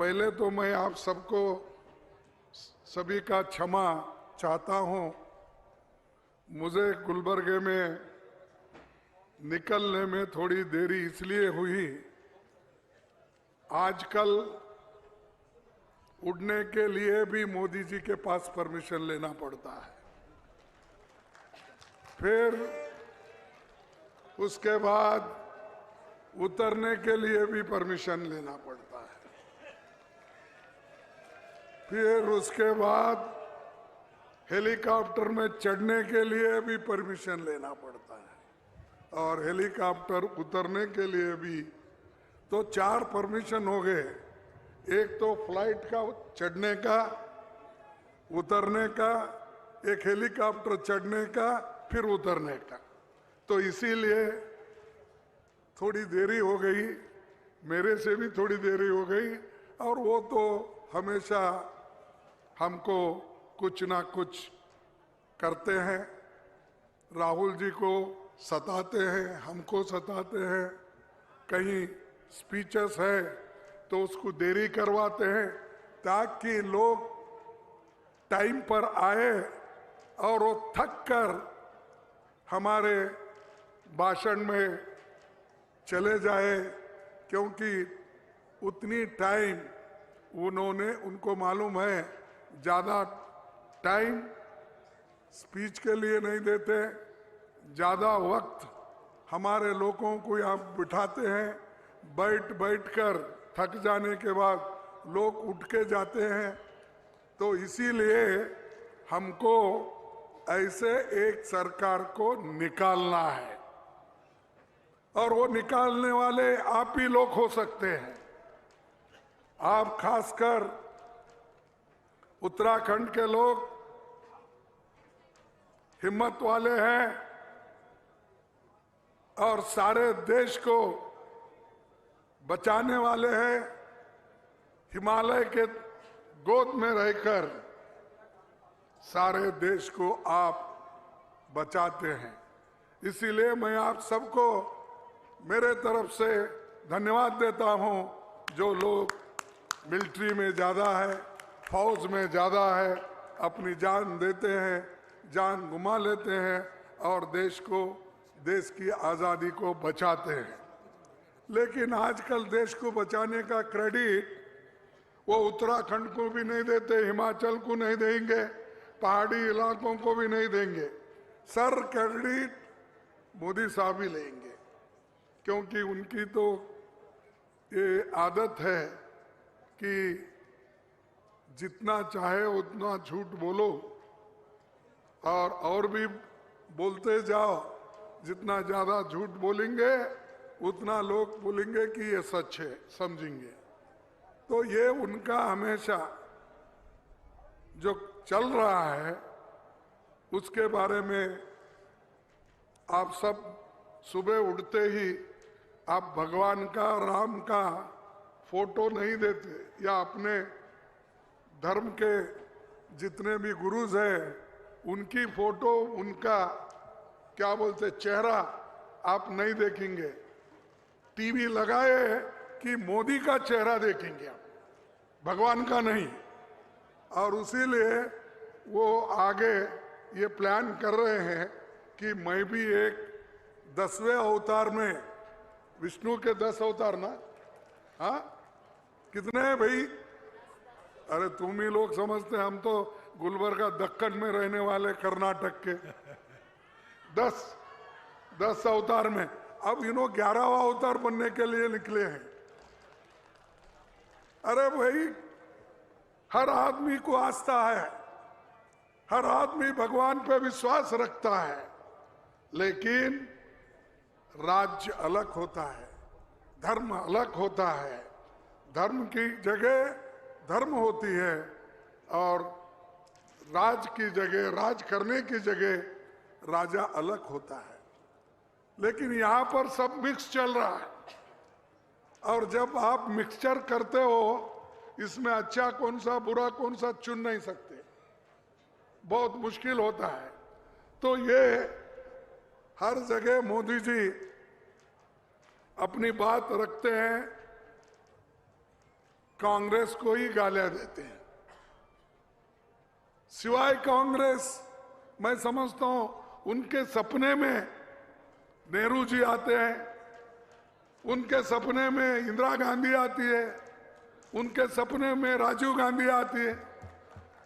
पहले तो मैं आप सबको सभी का क्षमा चाहता हूं। मुझे गुलबर्गे में निकलने में थोड़ी देरी इसलिए हुई, आजकल उड़ने के लिए भी मोदी जी के पास परमिशन लेना पड़ता है, फिर उसके बाद उतरने के लिए भी परमिशन लेना पड़ता है, फिर उसके बाद हेलीकॉप्टर में चढ़ने के लिए भी परमिशन लेना पड़ता है और हेलीकॉप्टर उतरने के लिए भी। तो 4 परमिशन हो गए, एक तो फ्लाइट का चढ़ने का, उतरने का, एक हेलीकॉप्टर चढ़ने का, फिर उतरने का। तो इसीलिए थोड़ी देरी हो गई, मेरे से भी थोड़ी देरी हो गई। और वो तो हमेशा हमको कुछ ना कुछ करते हैं, राहुल जी को सताते हैं, हमको सताते हैं, कहीं स्पीचेस है तो उसको देरी करवाते हैं ताकि लोग टाइम पर आए और वो थक कर हमारे भाषण में चले जाए, क्योंकि उतनी टाइम उनको मालूम है, ज़्यादा टाइम स्पीच के लिए नहीं देते, ज़्यादा वक्त हमारे लोगों को यहाँ बिठाते हैं, बैठ कर थक जाने के बाद लोग उठ के जाते हैं। तो इसीलिए हमको ऐसे एक सरकार को निकालना है, और वो निकालने वाले आप ही लोग हो सकते हैं। आप खासकर उत्तराखंड के लोग हिम्मत वाले हैं और सारे देश को बचाने वाले हैं। हिमालय के गोद में रहकर सारे देश को आप बचाते हैं। इसीलिए मैं आप सबको मेरे तरफ से धन्यवाद देता हूं। जो लोग मिलिट्री में ज़्यादा है, फौज में ज़्यादा है, अपनी जान देते हैं, जान गुमा लेते हैं और देश की आज़ादी को बचाते हैं। लेकिन आजकल देश को बचाने का क्रेडिट वो उत्तराखंड को भी नहीं देते, हिमाचल को नहीं देंगे, पहाड़ी इलाकों को भी नहीं देंगे, सर क्रेडिट मोदी साहब ही लेंगे, क्योंकि उनकी तो ये आदत है कि जितना चाहे उतना झूठ बोलो और भी बोलते जाओ। जितना ज़्यादा झूठ बोलेंगे उतना लोग बोलेंगे कि ये सच है, समझेंगे। तो ये उनका हमेशा जो चल रहा है, उसके बारे में आप सब सुबह उठते ही आप भगवान का, राम का फोटो नहीं देते, या अपने धर्म के जितने भी गुरुज हैं उनकी फोटो, उनका क्या बोलते चेहरा आप नहीं देखेंगे। टीवी लगाए कि मोदी का चेहरा देखेंगे आप, भगवान का नहीं। और इसीलिए वो आगे ये प्लान कर रहे हैं कि मैं भी एक 10वें अवतार में, विष्णु के 10 अवतार ना, हाँ कितने हैं भाई? अरे तुम ही लोग समझते हैं, हम तो गुलबर्गा दक्कन में रहने वाले कर्नाटक के। 10 अवतार में अब 11वां अवतार बनने के लिए निकले हैं। अरे भाई, हर आदमी को आस्था है, हर आदमी भगवान पे विश्वास रखता है, लेकिन राज्य अलग होता है, धर्म अलग होता है। धर्म की जगह धर्म होती है और राज की जगह, राज करने की जगह राजा अलग होता है। लेकिन यहाँ पर सब मिक्स चल रहा है, और जब आप मिक्सचर करते हो, इसमें अच्छा कौन सा बुरा कौन सा चुन नहीं सकते, बहुत मुश्किल होता है। तो ये हर जगह मोदी जी अपनी बात रखते हैं, कांग्रेस को ही गालियां देते हैं। सिवाय कांग्रेस, मैं समझता हूं उनके सपने में नेहरू जी आते हैं, उनके सपने में इंदिरा गांधी आती है, उनके सपने में राजीव गांधी आती है,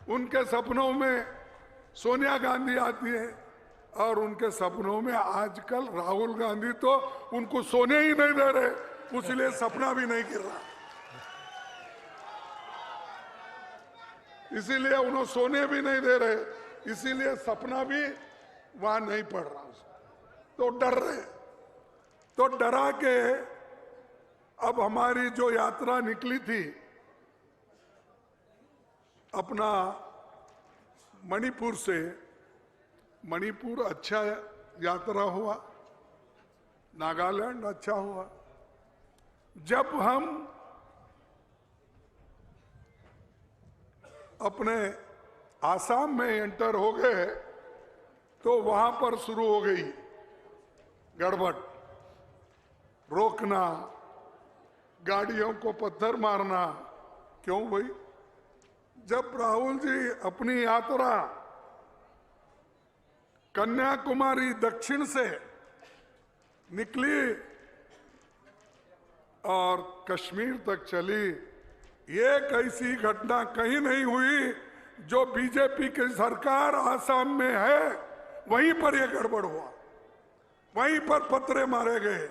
उनके सपनों में सोनिया गांधी आती है, और उनके सपनों में आजकल राहुल गांधी तो उनको सोने ही नहीं दे रहे, इसलिए सपना भी नहीं गिर रहा, इसीलिए उन्हें सोने भी नहीं दे रहे, इसीलिए सपना भी वहां नहीं पड़ रहा। तो डर रहे, तो डरा के अब हमारी जो यात्रा निकली थी, अपना मणिपुर से, मणिपुर अच्छा यात्रा हुआ, नागालैंड अच्छा हुआ। जब हम अपने आसाम में एंटर हो गए तो वहां पर शुरू हो गई गड़बड़, रोकना, गाड़ियों को पत्थर मारना। क्यों भाई? जब राहुल जी अपनी यात्रा कन्याकुमारी दक्षिण से निकली और कश्मीर तक चली, एक ऐसी घटना कहीं नहीं हुई जो बीजेपी की सरकार आसाम में है वहीं पर यह गड़बड़ हुआ, वहीं पर पत्थरे मारे गए,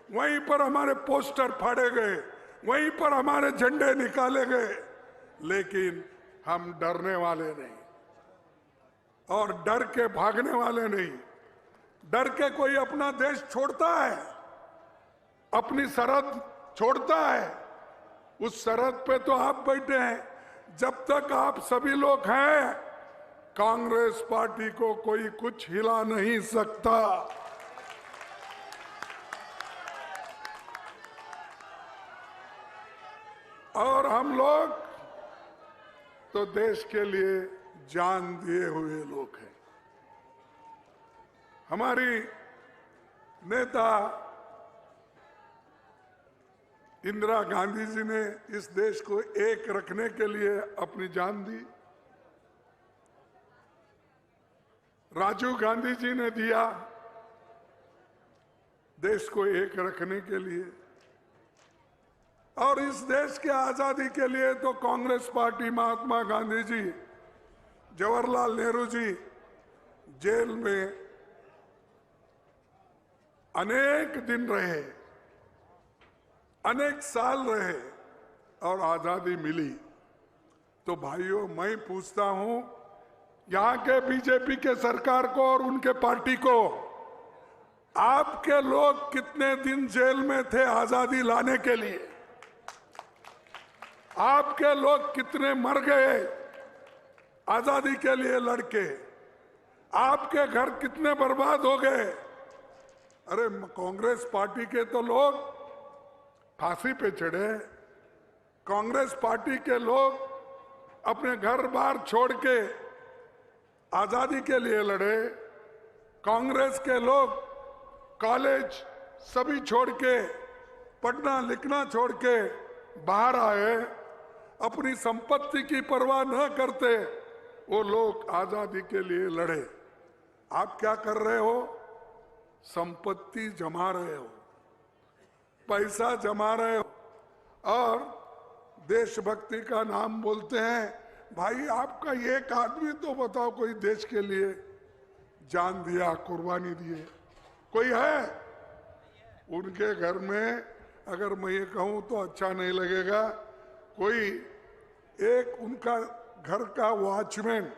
वहीं पर हमारे पोस्टर फाड़े गए, वहीं पर हमारे झंडे निकाले गए। लेकिन हम डरने वाले नहीं और डर के भागने वाले नहीं। डर के कोई अपना देश छोड़ता है, अपनी सरहद छोड़ता है? उस सरहद पे तो आप बैठे हैं। जब तक आप सभी लोग हैं, कांग्रेस पार्टी को कोई कुछ हिला नहीं सकता। और हम लोग तो देश के लिए जान दिए हुए लोग हैं। हमारी नेता इंदिरा गांधी जी ने इस देश को एक रखने के लिए अपनी जान दी, राजीव गांधी जी ने दिया देश को एक रखने के लिए, और इस देश के आजादी के लिए तो कांग्रेस पार्टी, महात्मा गांधी जी, जवाहरलाल नेहरू जी जेल में अनेक दिन रहे, अनेक साल रहे और आजादी मिली। तो भाइयों, मैं पूछता हूं यहां के बीजेपी के सरकार को और उनके पार्टी को, आपके लोग कितने दिन जेल में थे आजादी लाने के लिए? आपके लोग कितने मर गए आजादी के लिए लड़के? आपके घर कितने बर्बाद हो गए? अरे कांग्रेस पार्टी के तो लोग फांसी पे चढ़े, कांग्रेस पार्टी के लोग अपने घर बार छोड़ के आजादी के लिए लड़े, कांग्रेस के लोग कॉलेज सभी छोड़ के, पढ़ना लिखना छोड़ के बाहर आए, अपनी संपत्ति की परवाह न करते वो लोग आजादी के लिए लड़े। आप क्या कर रहे हो? संपत्ति जमा रहे हो, पैसा जमा रहे हो और देशभक्ति का नाम बोलते हैं। भाई, आपका एक आदमी तो बताओ कोई देश के लिए जान दिया, कुर्बानी दिए? कोई है? उनके घर में अगर मैं ये कहूं तो अच्छा नहीं लगेगा, कोई एक उनका घर का वॉचमैन,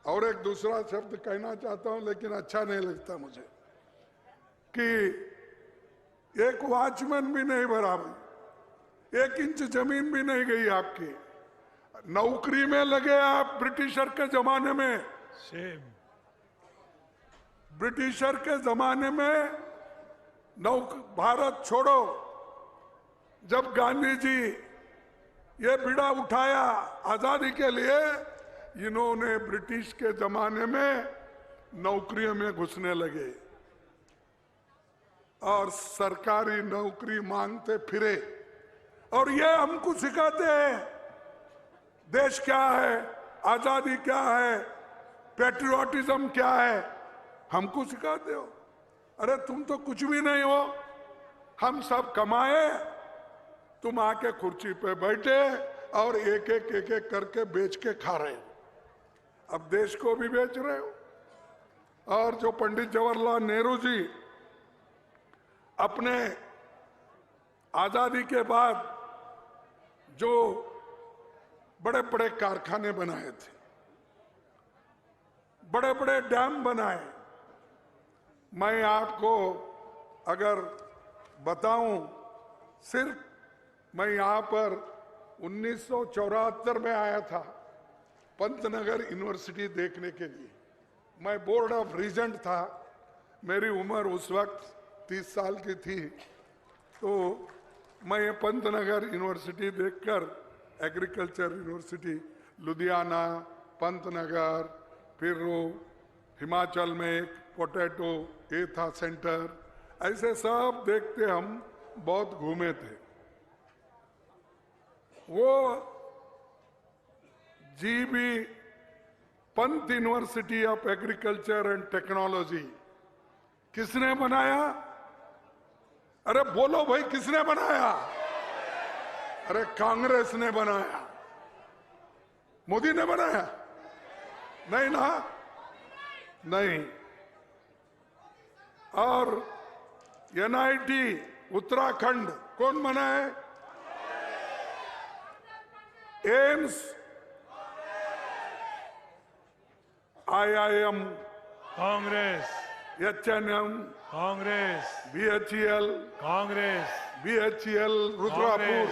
और एक दूसरा शब्द कहना चाहता हूं लेकिन अच्छा नहीं लगता मुझे, कि एक वॉचमैन भी नहीं बराबर, 1 इंच जमीन भी नहीं गई आपकी। नौकरी में लगे आप ब्रिटिशर के जमाने में, ब्रिटिशर के जमाने में भारत छोड़ो, जब गांधी जी ये बीड़ा उठाया आजादी के लिए, इन्होंने ब्रिटिश के जमाने में नौकरियों में घुसने लगे और सरकारी नौकरी मांगते फिरे और ये हमको सिखाते हैं देश क्या है, आजादी क्या है, पैट्रियोटिज्म क्या है, हमको सिखाते हो। अरे तुम तो कुछ भी नहीं हो, हम सब कमाए, तुम आके कुर्सी पे बैठे और एक एक करके बेच के खा रहे हो। अब देश को भी बेच रहे हो। और जो पंडित जवाहरलाल नेहरू जी अपने आजादी के बाद जो बड़े बड़े कारखाने बनाए थे, बड़े बड़े डैम बनाए, मैं आपको अगर बताऊं, सिर्फ मैं यहां पर 1974 में आया था पंतनगर यूनिवर्सिटी देखने के लिए। मैं बोर्ड ऑफ रीजेंट था, मेरी उम्र उस वक्त 30 साल की थी। तो मैं ये पंतनगर यूनिवर्सिटी देखकर, एग्रीकल्चर यूनिवर्सिटी लुधियाना, पंतनगर, फिर वो हिमाचल में एक पोटैटो ये था सेंटर, ऐसे सब देखते हम बहुत घूमे थे। वो GB Pant university of agriculture and technology किसने बनाया? अरे बोलो भाई, किसने बनाया? अरे कांग्रेस ने बनाया, मोदी ने बनाया? नहीं ना, नहीं। और एनआईटी उत्तराखंड कौन बनाए? AIIMS, IIM Congress, HNM Congress, BHEL Congress, BHEL Rudrapur,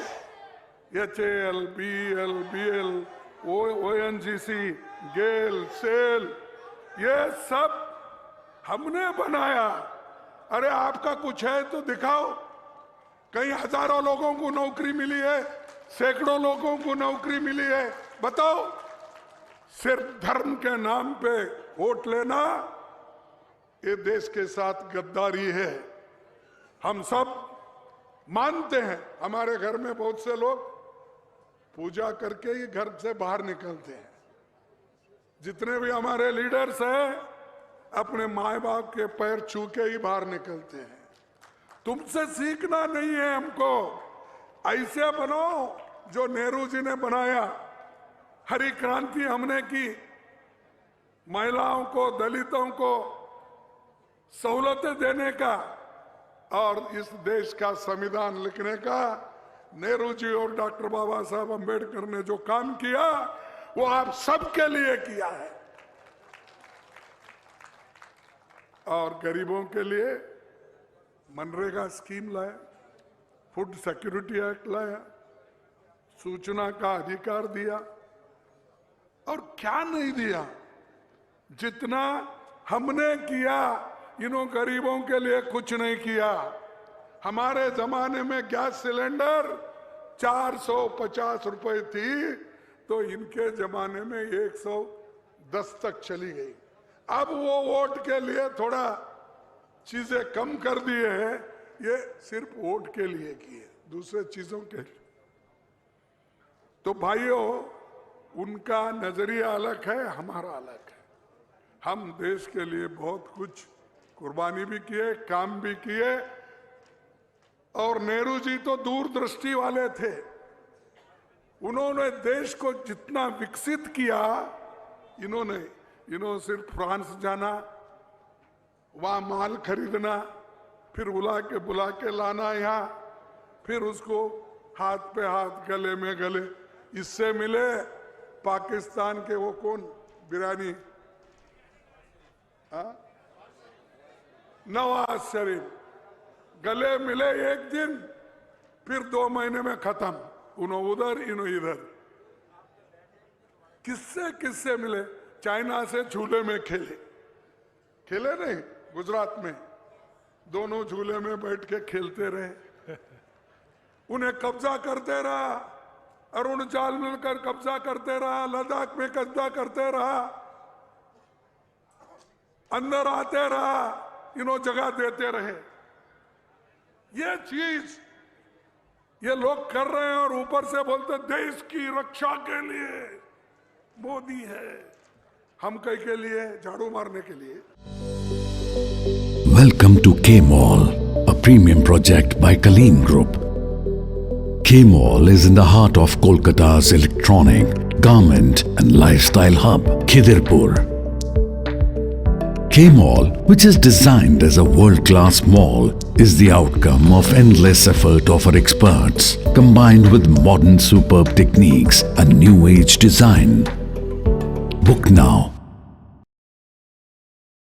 HAL, BL, BL, ONGC, GAIL, SAIL, ये सब हमने बनाया। अरे आपका कुछ है तो दिखाओ। कई हजारों लोगों को नौकरी मिली है, सैकड़ों लोगों को नौकरी मिली है, बताओ। सिर्फ धर्म के नाम पे वोट लेना, ये देश के साथ गद्दारी है। हम सब मानते हैं। हमारे घर में बहुत से लोग पूजा करके ही घर से बाहर निकलते हैं। जितने भी हमारे लीडर्स हैं, अपने माए बाप के पैर छू के ही बाहर निकलते हैं। तुमसे सीखना नहीं है हमको, ऐसे बनो जो नेहरू जी ने बनाया। हरी क्रांति हमने की, महिलाओं को, दलितों को सहूलतें देने का और इस देश का संविधान लिखने का नेहरू जी और डॉक्टर बाबा साहब अम्बेडकर ने जो काम किया, वो आप सबके लिए किया है। और गरीबों के लिए मनरेगा स्कीम लाया, फूड सिक्योरिटी एक्ट लाया, सूचना का अधिकार दिया, और क्या नहीं दिया। जितना हमने किया, इन्हों गरीबों के लिए कुछ नहीं किया। हमारे जमाने में गैस सिलेंडर 450 रुपए थी, तो इनके जमाने में 110 तक चली गई। अब वो वोट के लिए थोड़ा चीजें कम कर दिए हैं, ये सिर्फ वोट के लिए किए, दूसरे चीजों के लिए। तो भाइयों, उनका नजरिया अलग है, हमारा अलग है। हम देश के लिए बहुत कुछ कुर्बानी भी किए, काम भी किए। और नेहरू जी तो दूरदृष्टि वाले थे। उन्होंने देश को जितना विकसित किया, इन्होंने सिर्फ फ्रांस जाना, वहां माल खरीदना, फिर बुला के लाना यहाँ, फिर उसको हाथ पे हाथ, गले में गले। इससे मिले पाकिस्तान के वो कौन बिरानी, नवाज शरीफ, गले मिले एक दिन, फिर 2 महीने में खत्म। उन्हों उधर, इन्हों इधर। किससे मिले? चाइना से झूले में खेले नहीं, गुजरात में दोनों झूले में बैठ के खेलते रहे। उन्हें कब्जा करते रहा, अरुणाचल मिलकर कब्जा करते रहा, लद्दाख में कब्जा करते रहा, अंदर आते रहा, इन्हों जगह देते रहे। ये चीज ये लोग कर रहे हैं और ऊपर से बोलते देश की रक्षा के लिए मोदी है। हम कई के लिए? झाड़ू मारने के लिए। Welcome to K-Mall, a premium project by Kaleen Group. K-Mall is in the heart of Kolkata's electronic, garment and lifestyle hub, Khidirpur. K-Mall, which is designed as a world-class mall, is the outcome of endless effort of our experts, combined with modern superb techniques and new age design. Book now